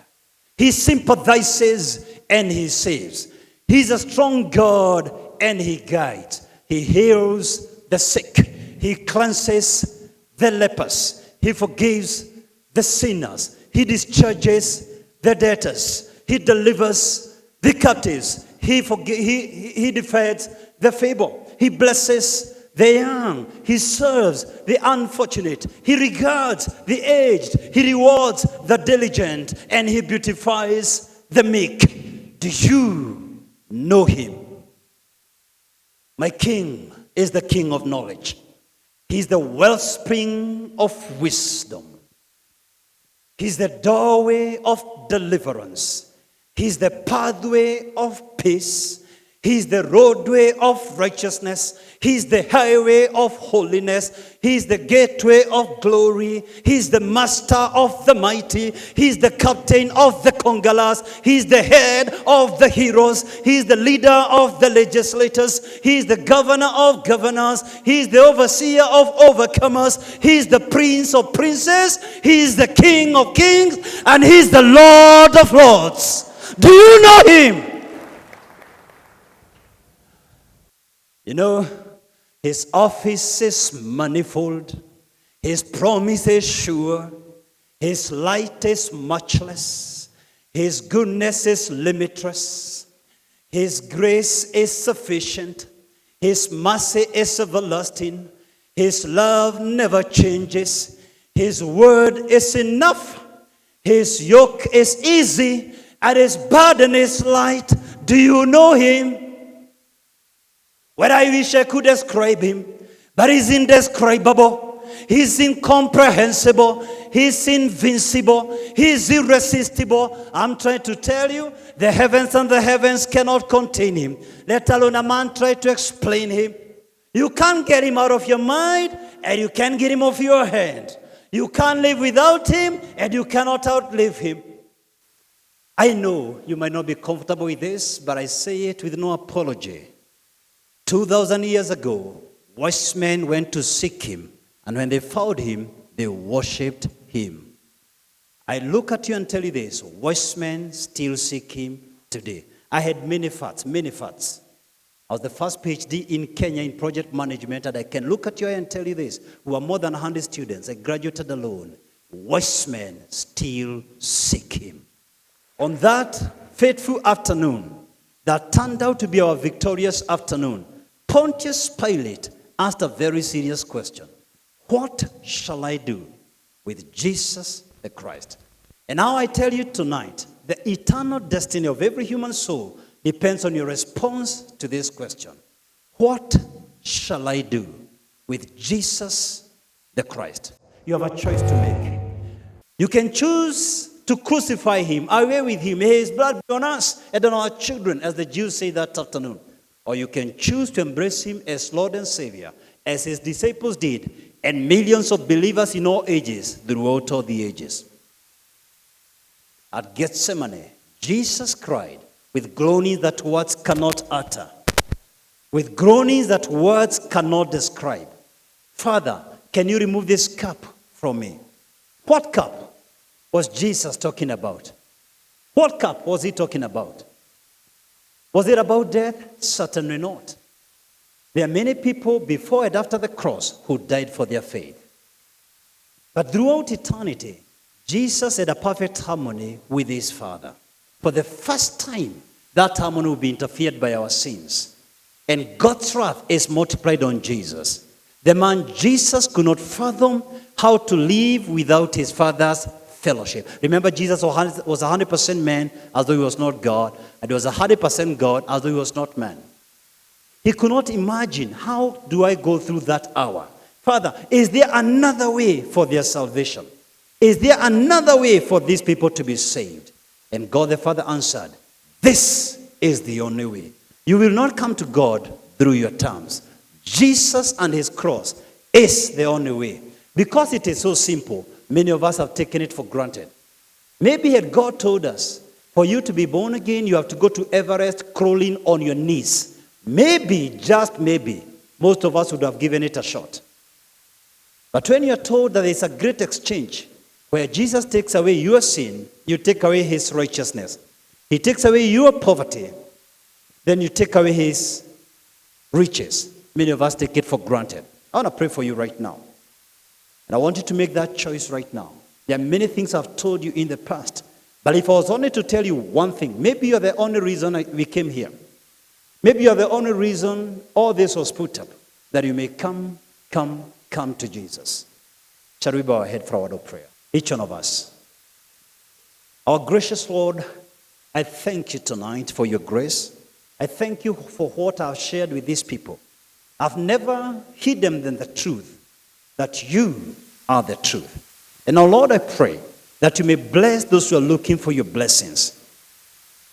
A: He sympathizes and he saves. He's a strong God and he guides. He heals the sick. He cleanses the lepers. He forgives the sinners. He discharges the debtors. He delivers the captives. He defends the feeble. He blesses the young. He serves the unfortunate. He regards the aged. He rewards the diligent. And he beautifies the meek. Do you know him? My king is the king of knowledge. He's the wellspring of wisdom. He's the doorway of deliverance. He's the pathway of peace. He's the roadway of righteousness. He's the highway of holiness. He's the gateway of glory. He's the master of the mighty. He's the captain of the congalers. He's the head of the heroes. He's the leader of the legislators. He's the governor of governors. He's the overseer of overcomers. He's the prince of princes. He's the king of kings. And he's the Lord of lords. Do you know him? You know, his office is manifold. His promise is sure. His light is matchless. His goodness is limitless. His grace is sufficient. His mercy is everlasting. His love never changes. His word is enough. His yoke is easy and his burden is light. Do you know him? Well, I wish I could describe him, but he's indescribable. He's incomprehensible. He's invincible. He's irresistible. I'm trying to tell you, the heavens and the heavens cannot contain him, let alone a man try to explain him. You can't get him out of your mind, and you can't get him off your hand. You can't live without him, and you cannot outlive him. I know you might not be comfortable with this, but I say it with no apology. 2,000 years ago, wise men went to seek him, And when they found him, they worshipped him. I look at you and tell you this, watchmen still seek him today. I had many facts. I was the first PhD in Kenya in project management, and I can look at you and tell you this. We were more than 100 students. I graduated alone. Watchmen still seek him. On that fateful afternoon, that turned out to be our victorious afternoon, Pontius Pilate asked a very serious question. What shall I do with Jesus the Christ? And now I tell you tonight, the eternal destiny of every human soul depends on your response to this question. What shall I do with Jesus the Christ? You have a choice to make. You can choose to crucify him, away with him, may his blood be on us and on our children, as the Jews say that afternoon. Or you can choose to embrace him as Lord and Savior, as his disciples did, and millions of believers in all ages throughout all the ages. At Gethsemane, Jesus cried with groanings that words cannot utter, with groanings that words cannot describe. Father, can you remove this cup from me? What cup was Jesus talking about? What cup was he talking about? Was it about death? Certainly not. There are many people before and after the cross who died for their faith. But throughout eternity, Jesus had a perfect harmony with his Father. For the first time, that harmony will be interfered by our sins. And God's wrath is multiplied on Jesus. The man Jesus could not fathom how to live without his Father's fellowship. Remember, Jesus was 100% man as though he was not God, and he was 100% God as though he was not man. He could not imagine, how do I go through that hour? Father, is there another way for their salvation? Is there another way for these people to be saved? And God the Father answered, this is the only way. You will not come to God through your terms. Jesus and his cross is the only way. Because it is so simple, many of us have taken it for granted. Maybe had God told us, for you to be born again, you have to go to Everest crawling on your knees. Maybe, just maybe, most of us would have given it a shot. But when you're told that there's a great exchange, where Jesus takes away your sin, you take away his righteousness. He takes away your poverty, then you take away his riches. Many of us take it for granted. I want to pray for you right now. And I want you to make that choice right now. There are many things I've told you in the past. But if I was only to tell you one thing, maybe you're the only reason we came here. Maybe you're the only reason all this was put up, that you may come to Jesus. Shall we bow our head for our word of prayer? Each one of us. Our gracious Lord, I thank you tonight for your grace. I thank you for what I've shared with these people. I've never hidden them the truth, that you are the truth. And now, Lord, I pray that you may bless those who are looking for your blessings.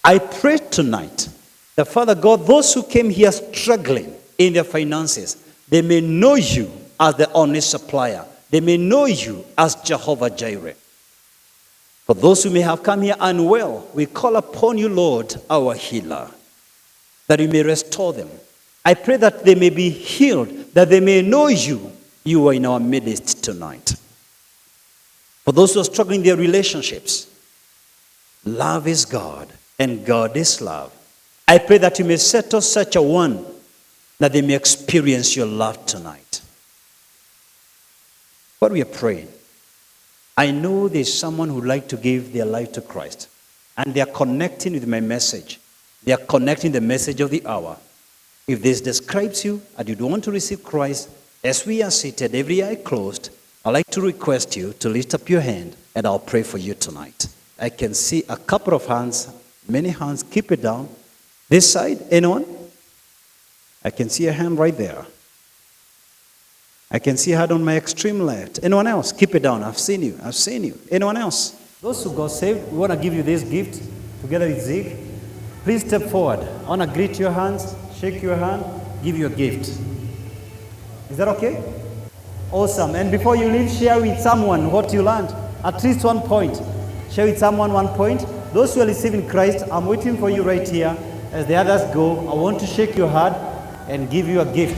A: I pray tonight that, Father God, those who came here struggling in their finances, they may know you as the only supplier. They may know you as Jehovah Jireh. For those who may have come here unwell, we call upon you, Lord, our healer, that you may restore them. I pray that they may be healed, that they may know you. You are in our midst tonight. For those who are struggling in their relationships, love is God, and God is love. I pray that you may settle such a one, that they may experience your love tonight. What we are praying, I know there's someone who would like to give their life to Christ, and they are connecting with my message. They are connecting the message of the hour. If this describes you and you don't want to receive Christ, as we are seated, every eye closed, I'd like to request you to lift up your hand, and I'll pray for you tonight. I can see a couple of hands, many hands. Keep it down. This side, anyone? I can see a hand right there. I can see a hand on my extreme left. Anyone else? Keep it down. I've seen you. I've seen you. Anyone else? Those who got saved, we want to give you this gift together with Zig. Please step forward. I want to greet your hands, shake your hand, give you a gift. Is that okay? Awesome. And before you leave, share with someone what you learned. At least 1 point. Share with someone 1 point. Those who are receiving Christ, I'm waiting for you right here. As the others go, I want to shake your hand and give you a gift.